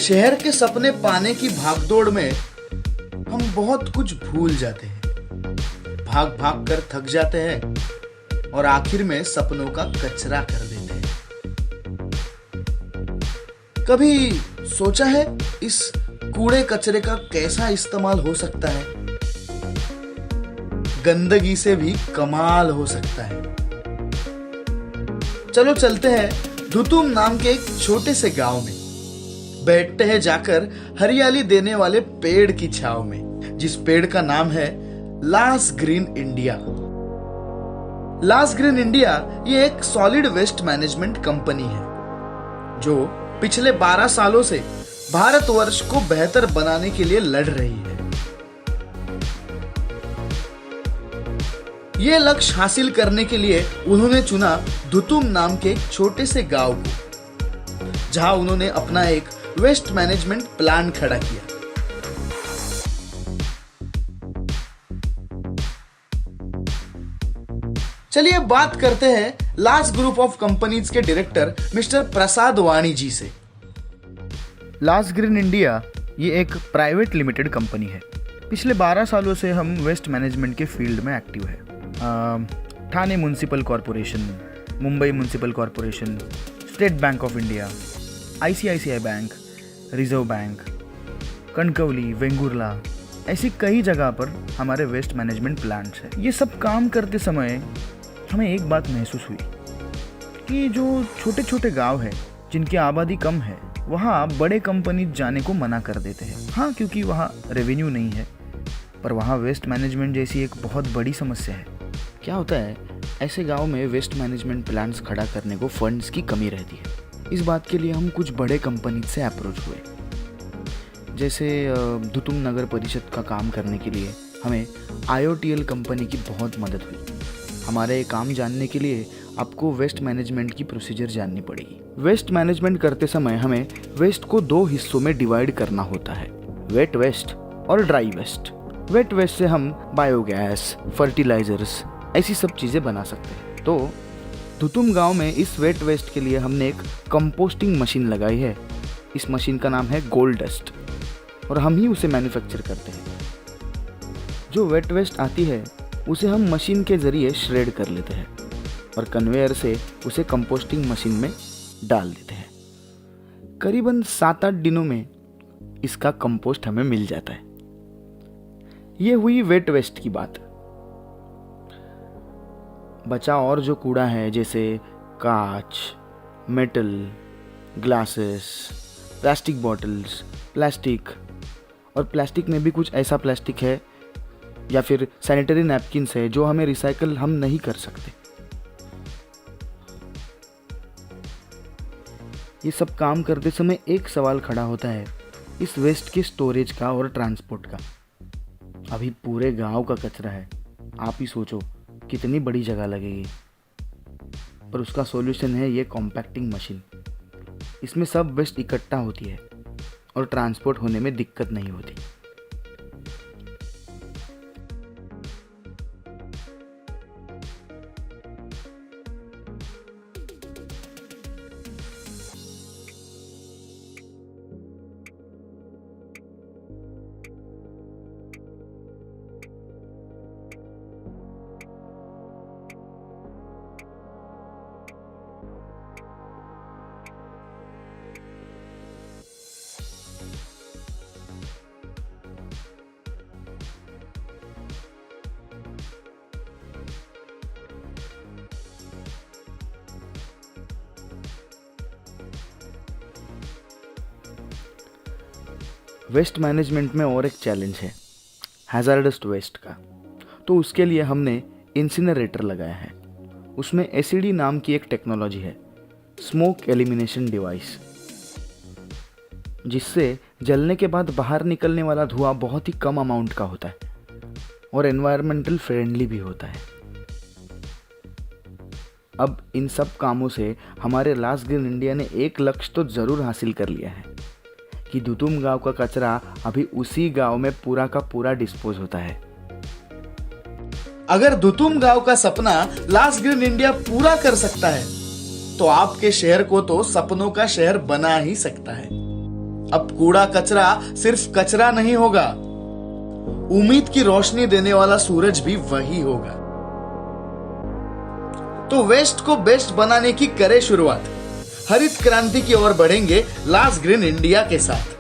शहर के सपने पाने की भागदौड़ में हम बहुत कुछ भूल जाते हैं, भाग भाग कर थक जाते हैं और आखिर में सपनों का कचरा कर देते हैं। कभी सोचा है इस कूड़े कचरे का कैसा इस्तेमाल हो सकता है? गंदगी से भी कमाल हो सकता है। चलो चलते हैं धुतुम नाम के एक छोटे से गांव में, बैठते हैं जाकर हरियाली देने वाले पेड़ की छांव में, जिस पेड़ का नाम है लास ग्रीन इंडिया। लास ग्रीन इंडिया ये एक सॉलिड वेस्ट मैनेजमेंट कंपनी है जो पिछले 12 सालों से भारतवर्ष को बेहतर बनाने के लिए लड़ रही है। ये लक्ष्य हासिल करने के लिए उन्होंने चुना धुतुम नाम के एक छोटे से गांव को, जहां उन्होंने अपना एक वेस्ट मैनेजमेंट प्लान खड़ा किया। चलिए बात करते हैं लास ग्रुप ऑफ कंपनीज के डायरेक्टर मिस्टर प्रसाद वाणी जी से। लास ग्रीन इंडिया ये एक प्राइवेट लिमिटेड कंपनी है। पिछले 12 सालों से हम वेस्ट मैनेजमेंट के फील्ड में एक्टिव है। Thane municipal corporation, Mumbai municipal corporation, state bank of India, ICICI bank, reserve bank, Kankavli, Vengurla, ऐसी कई जगह पर हमारे वेस्ट मैनेजमेंट प्लांट्स हैं। ये सब काम करते समय हमें एक बात महसूस हुई कि जो छोटे छोटे गांव हैं जिनकी आबादी कम है, वहाँ बड़े कंपनी जाने को मना कर देते हैं। हाँ, क्योंकि वहाँ रेवेन्यू नहीं है, पर वहाँ वेस्ट मैनेजमेंट जैसी एक बहुत बड़ी समस्या है। क्या होता है, ऐसे गांव में वेस्ट मैनेजमेंट प्लांट्स खड़ा करने को फंड्स की कमी रहती है। इस बात के लिए हम कुछ बड़े कंपनी से अप्रोच हुए। जैसे धुतुम नगर परिषद का काम करने के लिए हमें IOTL कंपनी की बहुत मदद हुई। हमारे काम जानने के लिए आपको वेस्ट मैनेजमेंट की प्रोसीजर जाननी पड़ेगी। वेस्ट मैनेजमेंट करते समय हमें वेस्ट को 2 हिस्सों में डिवाइड करना होता है, वेट वेस्ट और ड्राई वेस्ट। वेट वेस्ट से हम बायोगैस, फर्टिलाइजर्स, ऐसी सब चीज़ें बना सकते हैं। तो धुतुम गांव में इस वेट वेस्ट के लिए हमने एक कंपोस्टिंग मशीन लगाई है। इस मशीन का नाम है गोल्ड डस्ट और हम ही उसे मैन्युफैक्चर करते हैं। जो वेट वेस्ट आती है उसे हम मशीन के ज़रिए श्रेड कर लेते हैं और कन्वेयर से उसे कंपोस्टिंग मशीन में डाल देते हैं। करीबन 7-8 दिनों में इसका कंपोस्ट हमें मिल जाता है। ये हुई वेट वेस्ट की बात। बचा और जो कूड़ा है, जैसे कांच, metal, glasses, plastic bottles, plastic, और प्लास्टिक में भी कुछ ऐसा प्लास्टिक है या फिर सैनिटरी नैपकिन्स है जो हमें रिसाइकल हम नहीं कर सकते। ये सब काम करते समय एक सवाल खड़ा होता है इस वेस्ट के स्टोरेज का और ट्रांसपोर्ट का। अभी पूरे गांव का कचरा है, आप ही सोचो कितनी बड़ी जगह लगेगी। पर उसका सॉल्यूशन है ये कॉम्पैक्टिंग मशीन। इसमें सब वेस्ट इकट्ठा होती है और ट्रांसपोर्ट होने में दिक्कत नहीं होती। वेस्ट मैनेजमेंट में और एक चैलेंज है हैजार्डस वेस्ट का। तो उसके लिए हमने इंसिनरेटर लगाया है। उसमें एसिडी नाम की एक टेक्नोलॉजी है, स्मोक एलिमिनेशन डिवाइस, जिससे जलने के बाद बाहर निकलने वाला धुआं बहुत ही कम अमाउंट का होता है और एनवायरमेंटल फ्रेंडली भी होता है। अब इन सब कामों से हमारे लास ग्रीन इंडिया ने एक लक्ष्य तो जरूर हासिल कर लिया है कि धुतुम गांव का कचरा अभी उसी गांव में पूरा का पूरा डिस्पोज होता है। अगर धुतुम गांव का सपना लास ग्रीन इंडिया पूरा कर सकता है तो आपके शहर को तो सपनों का शहर बना ही सकता है। अब कूड़ा कचरा सिर्फ कचरा नहीं होगा, उम्मीद की रोशनी देने वाला सूरज भी वही होगा। तो वेस्ट को बेस्ट बनाने की करे शुरुआत। हरित क्रांति की ओर बढ़ेंगे लास ग्रीन इंडिया के साथ।